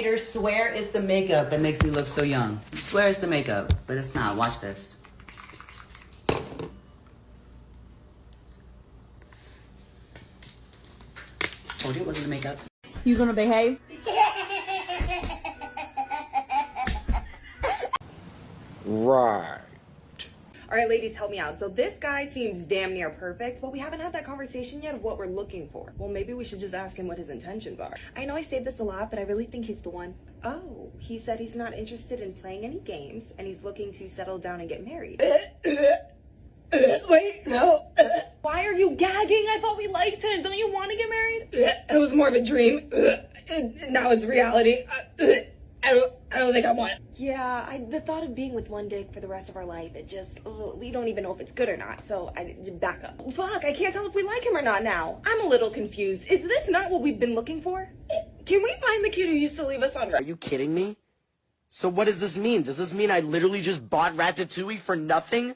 haters swear it's the makeup that makes me look so young. Swear it's the makeup, but it's not. Watch this. Told you it wasn't the makeup. You gonna behave? Right. All right, ladies, help me out. So this guy seems damn near perfect, but we haven't had that conversation yet of what we're looking for. Well, maybe we should just ask him what his intentions are. I know I say this a lot, but I really think he's the one. Oh, he said he's not interested in playing any games, and he's looking to settle down and get married. Wait, no. Why are you gagging? I thought we liked him. Don't you want to get married? It was more of a dream. Now it's reality. I don't think I want it. Yeah, the thought of being with one dick for the rest of our life, it just, we don't even know if it's good or not. So I back up. Fuck, I can't tell if we like him or not now. I'm a little confused. Is this not what we've been looking for? Can we find the kid who used to leave us on? Are you kidding me? So what does this mean? Does this mean I literally just bought Ratatouille for nothing?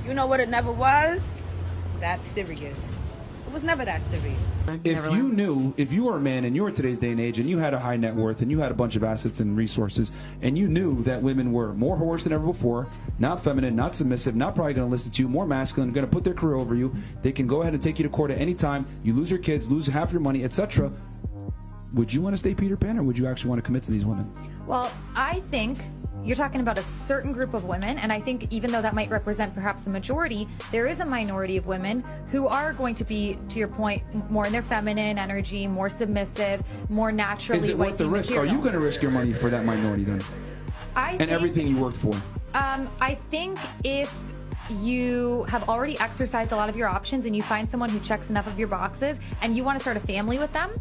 You know what it never was? That serious. It was never that serious. If you were a man and you were today's day and age and you had a high net worth and you had a bunch of assets and resources and you knew that women were more whores than ever before, not feminine, not submissive, not probably going to listen to you, more masculine, going to put their career over you, they can go ahead and take you to court at any time, you lose your kids, lose half your money, etc. Would you want to stay Peter Pan or would you actually want to commit to these women? Well, I think you're talking about a certain group of women, and I think even though that might represent perhaps the majority, there is a minority of women who are going to be, to your point, more in their feminine energy, more submissive, more naturally Is it worth the risk? material. Are you going to risk your money for that minority then? I think Everything you worked for? I think if you have already exercised a lot of your options and you find someone who checks enough of your boxes and you want to start a family with them,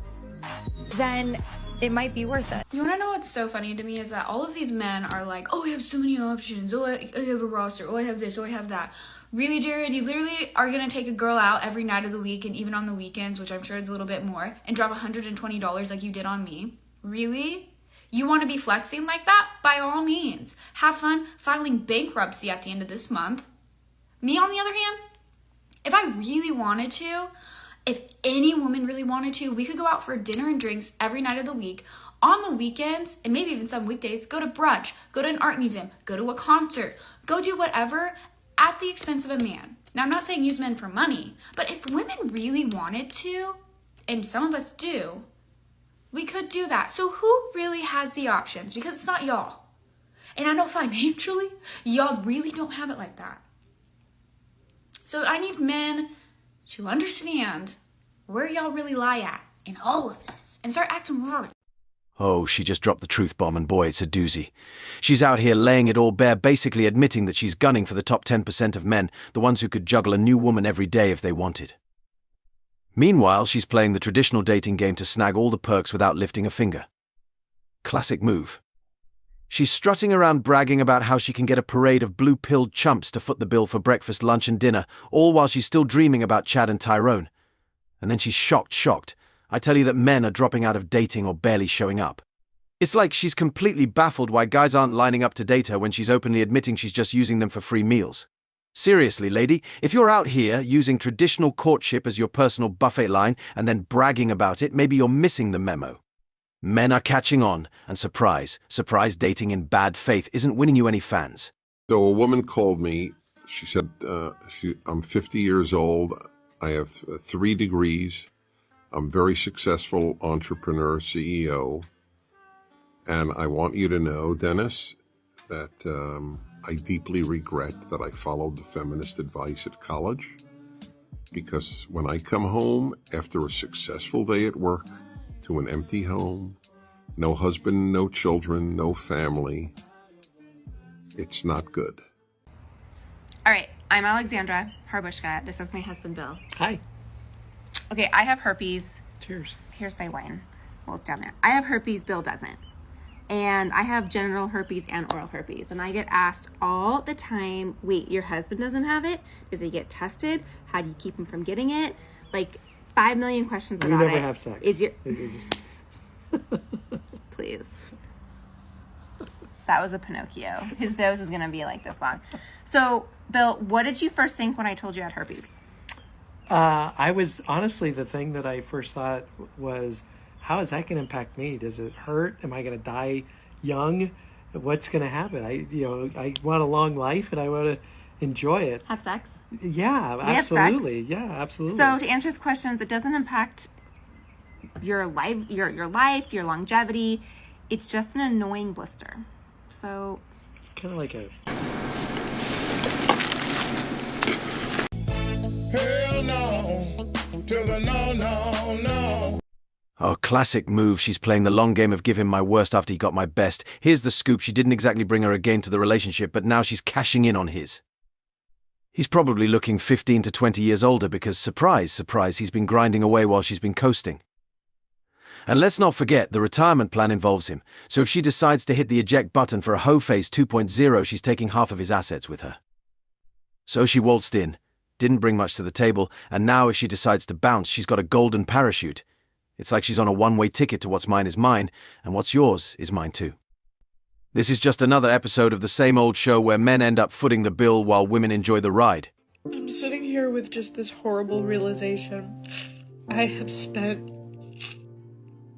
then it might be worth it. You wanna know what's so funny to me is that all of these men are like, oh, I have so many options, oh, I have a roster, oh, I have this, oh, I have that. Really, Jared, you literally are gonna take a girl out every night of the week and even on the weekends, which I'm sure is a little bit more, and drop $120 like you did on me? Really? You wanna be flexing like that? By all means. Have fun filing bankruptcy at the end of this month. Me, on the other hand, if I really wanted to, if any woman really wanted to, we could go out for dinner and drinks every night of the week. On the weekends, and maybe even some weekdays, go to brunch, go to an art museum, go to a concert, go do whatever at the expense of a man. Now, I'm not saying use men for money, but if women really wanted to, and some of us do, we could do that. So who really has the options? Because it's not y'all. And I know financially, y'all really don't have it like that. So I need men to understand where y'all really lie at in all of this and start acting right. Oh, she just dropped the truth bomb, and boy, it's a doozy. She's out here laying it all bare, basically admitting that she's gunning for the top 10% of men, the ones who could juggle a new woman every day if they wanted. Meanwhile, she's playing the traditional dating game to snag all the perks without lifting a finger. Classic move. She's strutting around bragging about how she can get a parade of blue-pilled chumps to foot the bill for breakfast, lunch and dinner, all while she's still dreaming about Chad and Tyrone. And then she's shocked. I tell you that men are dropping out of dating or barely showing up. It's like she's completely baffled why guys aren't lining up to date her when she's openly admitting she's just using them for free meals. Seriously, lady, if you're out here using traditional courtship as your personal buffet line and then bragging about it, maybe you're missing the memo. Men are catching on, and surprise, dating in bad faith isn't winning you any fans. So a woman called me. She said, I'm 50 years old. I have 3 degrees. I'm a very successful entrepreneur, CEO. And I want you to know, Dennis, that I deeply regret that I followed the feminist advice at college. Because when I come home after a successful day at work, to an empty home, no husband, no children, no family, it's not good. All right, I'm Alexandra Harbushka. This is my husband, Bill. Hi. Okay, I have herpes. Cheers. Here's my wine. Well, it's down there. I have herpes, Bill doesn't. And I have genital herpes and oral herpes. And I get asked all the time, wait, your husband doesn't have it? Does he get tested? How do you keep him from getting it? Like, 5 million questions about it. You never have sex. Is your... Please. That was a Pinocchio. His nose is going to be like this long. So, Bill, what did you first think when I told you I had herpes? I was, honestly, the thing that I first thought was, how is that going to impact me? Does it hurt? Am I going to die young? What's going to happen? I want a long life and I want to enjoy it. Have sex? Yeah, We have sex. absolutely. Yeah, absolutely. So to answer his questions, it doesn't impact your life, your longevity. It's just an annoying blister. So it's kind of like a... Hell no, to the no, no, no. Oh, classic move. She's playing the long game of give him my worst after he got my best. Here's the scoop. She didn't exactly bring her a game to the relationship, but now she's cashing in on his. He's probably looking 15 to 20 years older because, surprise, surprise, he's been grinding away while she's been coasting. And let's not forget, the retirement plan involves him, so if she decides to hit the eject button for a hoe phase 2.0, she's taking half of his assets with her. So she waltzed in, didn't bring much to the table, and now if she decides to bounce, she's got a golden parachute. It's like she's on a one-way ticket to what's mine is mine, and what's yours is mine too. This is just another episode of the same old show where men end up footing the bill while women enjoy the ride. I'm sitting here with just this horrible realization. I have spent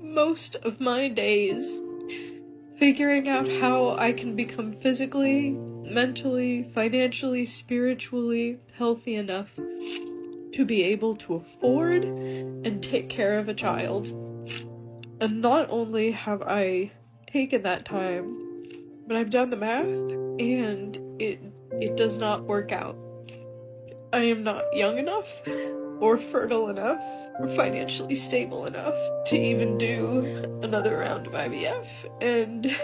most of my days figuring out how I can become physically, mentally, financially, spiritually healthy enough to be able to afford and take care of a child. And not only have I taken that time, but I've done the math, and it does not work out. I am not young enough, or fertile enough, or financially stable enough to even do another round of IVF. And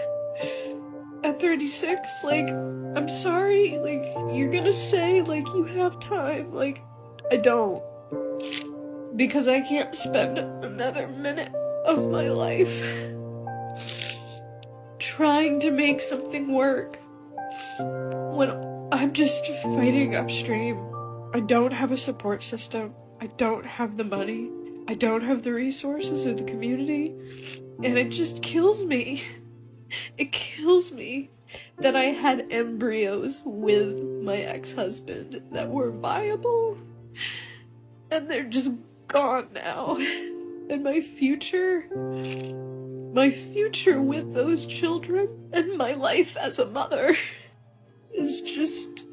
at 36, like, I'm sorry, like, you're gonna say, like, you have time. Like, I don't. Because I can't spend another minute of my life trying to make something work when I'm just fighting upstream. I don't have a support system. I don't have the money. I don't have the resources or the community. And it just kills me. It kills me that I had embryos with my ex-husband that were viable, and they're just gone now. And my future with those children and my life as a mother is just,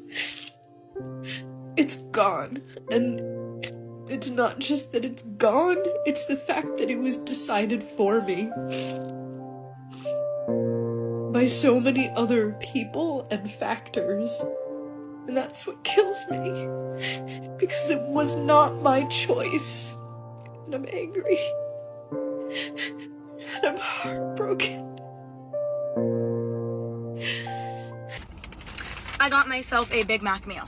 it's gone. And it's not just that it's gone, it's the fact that it was decided for me by so many other people and factors. And that's what kills me, because it was not my choice. And I'm angry. And I'm heartbroken. I got myself a Big Mac meal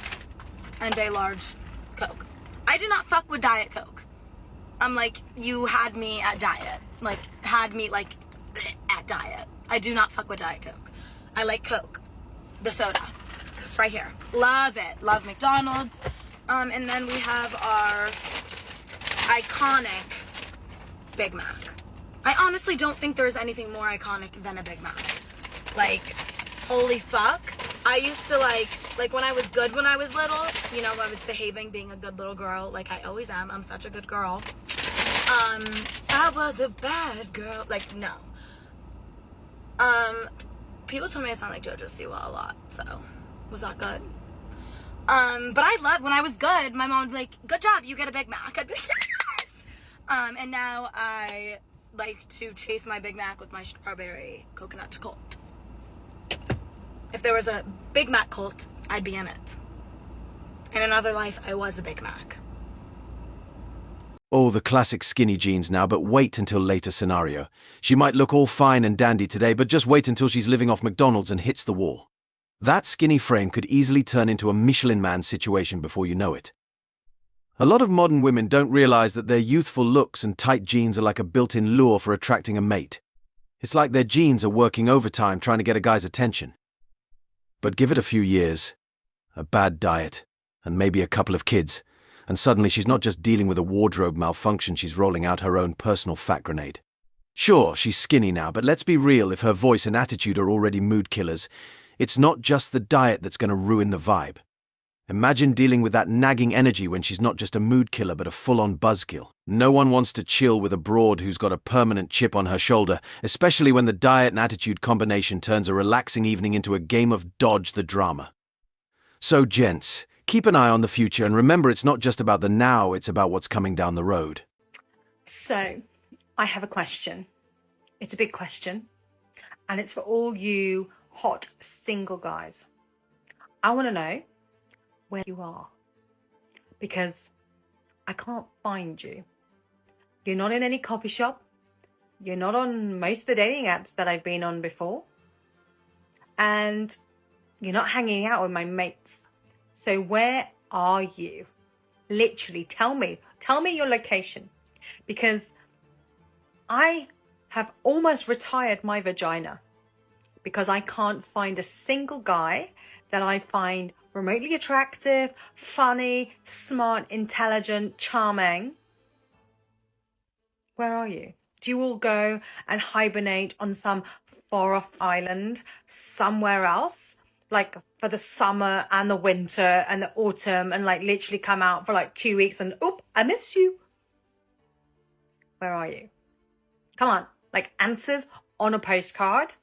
and a large Coke. I do not fuck with Diet Coke. I'm like, you had me at diet. Like, had me, like, at diet. I do not fuck with Diet Coke. I like Coke. The soda. It's right here. Love it. Love McDonald's. And then we have our iconic Big Mac. I honestly don't think there's anything more iconic than a Big Mac. Like, holy fuck. I used to like when I was good when I was little, you know, I was behaving, being a good little girl, like I always am. I'm such a good girl. I was a bad girl. Like, no. People told me I sound like JoJo Siwa a lot, so was that good? But I loved, when I was good, my mom would be like, good job, you get a Big Mac. I'd be like, yes! And now I like to chase my Big Mac with my strawberry coconut cult. If there was a Big Mac cult, I'd be in it. In another life, I was a Big Mac. Oh, the classic skinny jeans now, but wait until later scenario. She might look all fine and dandy today, but just wait until she's living off McDonald's and hits the wall. That skinny frame could easily turn into a Michelin Man situation before you know it. A lot of modern women don't realize that their youthful looks and tight jeans are like a built-in lure for attracting a mate. It's like their jeans are working overtime trying to get a guy's attention. But give it a few years, a bad diet, and maybe a couple of kids, and suddenly she's not just dealing with a wardrobe malfunction, she's rolling out her own personal fat grenade. Sure, she's skinny now, but let's be real, if her voice and attitude are already mood killers, it's not just the diet that's going to ruin the vibe. Imagine dealing with that nagging energy when she's not just a mood killer but a full-on buzzkill. No one wants to chill with a broad who's got a permanent chip on her shoulder, especially when the diet and attitude combination turns a relaxing evening into a game of dodge the drama. So, gents, keep an eye on the future and remember it's not just about the now, it's about what's coming down the road. So, I have a question. It's a big question, and it's for all you hot single guys. I want to know where you are, because I can't find you. You're not in any coffee shop. You're not on most of the dating apps that I've been on before. And you're not hanging out with my mates. So where are you? Literally, tell me your location, because I have almost retired my vagina because I can't find a single guy that I find remotely attractive, funny, smart, intelligent, charming. Where are you? Do you all go and hibernate on some far-off island somewhere else? Like for the summer and the winter and the autumn, and like literally come out for like 2 weeks and oop, I missed you. Where are you? Come on, like answers on a postcard.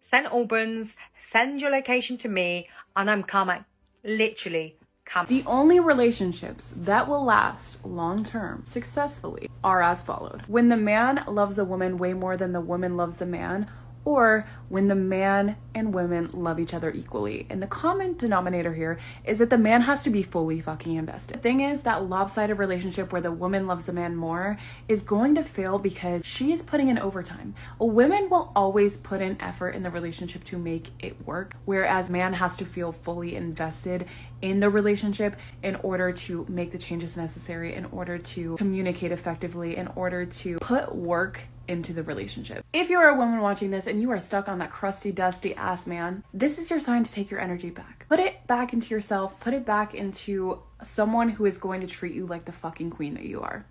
St. Albans, send your location to me and I'm coming. Literally coming. The only relationships that will last long term successfully are as followed. When the man loves the woman way more than the woman loves the man, or when the man and women love each other equally. And the common denominator here is that the man has to be fully fucking invested. The thing is, that lopsided relationship where the woman loves the man more is going to fail because she is putting in overtime. Women will always put in effort in the relationship to make it work, whereas man has to feel fully invested in the relationship in order to make the changes necessary, in order to communicate effectively, in order to put work into the relationship. If you're a woman watching this and you are stuck on that crusty, dusty ass man, this is your sign to take your energy back. Put it back into yourself, put it back into someone who is going to treat you like the fucking queen that you are.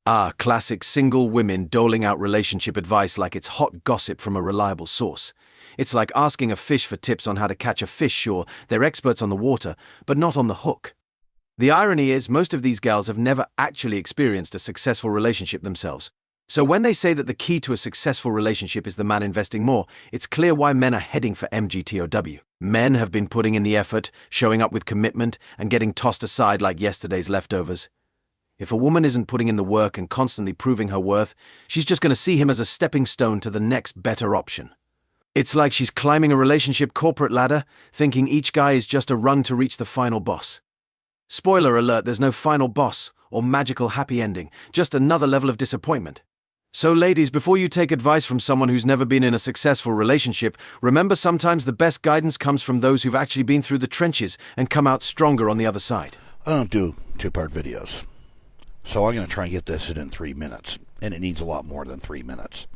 Ah, classic single women doling out relationship advice like it's hot gossip from a reliable source. It's like asking a fish for tips on how to catch a fish. Sure, they're experts on the water, but not on the hook. The irony is, most of these gals have never actually experienced a successful relationship themselves. So when they say that the key to a successful relationship is the man investing more, it's clear why men are heading for MGTOW. Men have been putting in the effort, showing up with commitment, and getting tossed aside like yesterday's leftovers. If a woman isn't putting in the work and constantly proving her worth, she's just going to see him as a stepping stone to the next better option. It's like she's climbing a relationship corporate ladder, thinking each guy is just a rung to reach the final boss. Spoiler alert, there's no final boss or magical happy ending, just another level of disappointment. So ladies, before you take advice from someone who's never been in a successful relationship, remember sometimes the best guidance comes from those who've actually been through the trenches and come out stronger on the other side. I don't do two-part videos, so I'm going to try and get this in 3 minutes, and it needs a lot more than 3 minutes.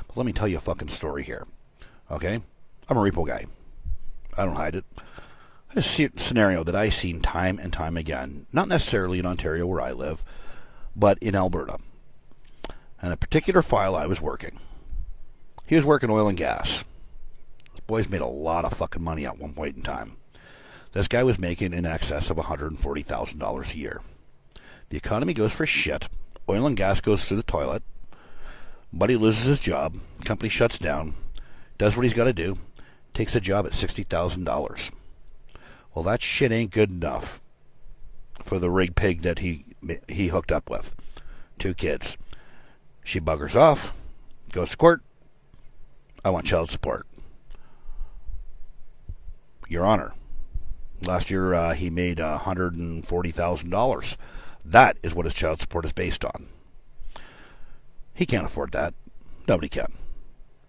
But let me tell you a fucking story here, okay? I'm a repo guy. I don't hide it. A scenario that I've seen time and time again, not necessarily in Ontario where I live, but in Alberta. And a particular file I was working. He was working oil and gas. This boy's made a lot of fucking money at one point in time. This guy was making in excess of $140,000 a year. The economy goes for shit. Oil and gas goes through the toilet. Buddy loses his job. Company shuts down. Does what he's got to do. Takes a job at $60,000. Well, that shit ain't good enough for the rig pig that he hooked up with. 2 kids. She buggers off, goes to court. I want child support. Your Honor, last year he made $140,000. That is what his child support is based on. He can't afford that. Nobody can.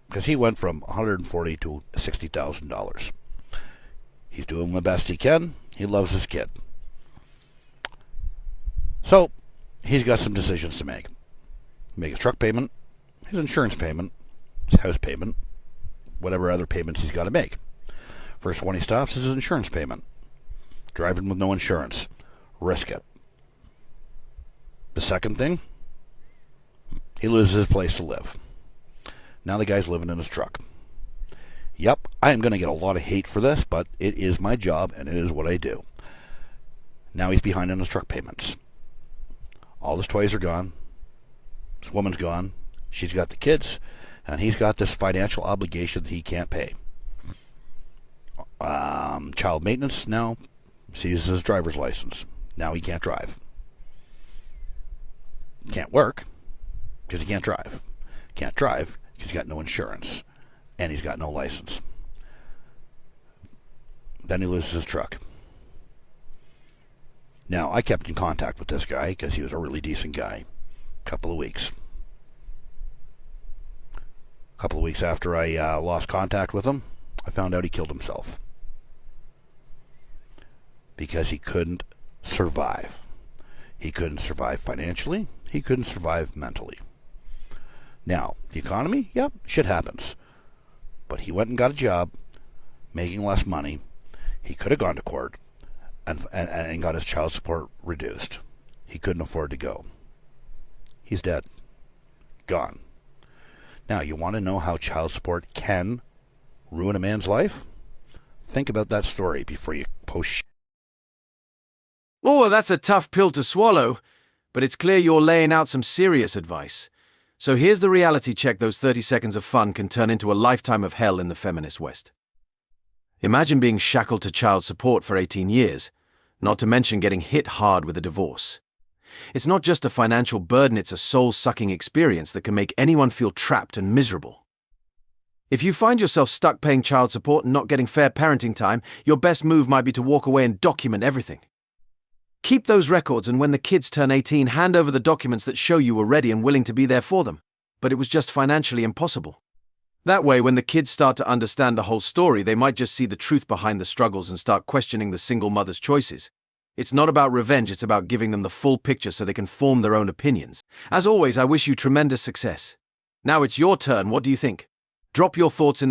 Because he went from $140,000 to $60,000. He's doing the best he can. He loves his kid. So, he's got some decisions to make. Make his truck payment, his insurance payment, his house payment, whatever other payments he's got to make. First one he stops is his insurance payment. Driving with no insurance. Risk it. The second thing, he loses his place to live. Now the guy's living in his truck. Yep, I am going to get a lot of hate for this, but it is my job and it is what I do. Now he's behind on his truck payments. All his toys are gone. This woman's gone. She's got the kids, and he's got this financial obligation that he can't pay. Child maintenance now seizes his driver's license. Now he can't drive. Can't work because he can't drive. Can't drive because he's got no insurance, and he's got no license. Then he loses his truck. Now, I kept in contact with this guy because he was a really decent guy. A couple of weeks after I lost contact with him, I found out he killed himself. Because he couldn't survive. He couldn't survive financially. He couldn't survive mentally. Now, the economy, yep, shit happens. But he went and got a job, making less money. He could have gone to court and got his child support reduced. He couldn't afford to go. He's dead. Gone. Now, you want to know how child support can ruin a man's life? Think about that story before you post shit. Oh, that's a tough pill to swallow, but it's clear you're laying out some serious advice. So here's the reality check those 30 seconds of fun can turn into a lifetime of hell in the feminist West. Imagine being shackled to child support for 18 years, not to mention getting hit hard with a divorce. It's not just a financial burden, it's a soul-sucking experience that can make anyone feel trapped and miserable. If you find yourself stuck paying child support and not getting fair parenting time, your best move might be to walk away and document everything. Keep those records, and when the kids turn 18, hand over the documents that show you were ready and willing to be there for them, but it was just financially impossible. That way, when the kids start to understand the whole story, they might just see the truth behind the struggles and start questioning the single mother's choices. It's not about revenge, it's about giving them the full picture so they can form their own opinions. As always, I wish you tremendous success. Now it's your turn, what do you think? Drop your thoughts in the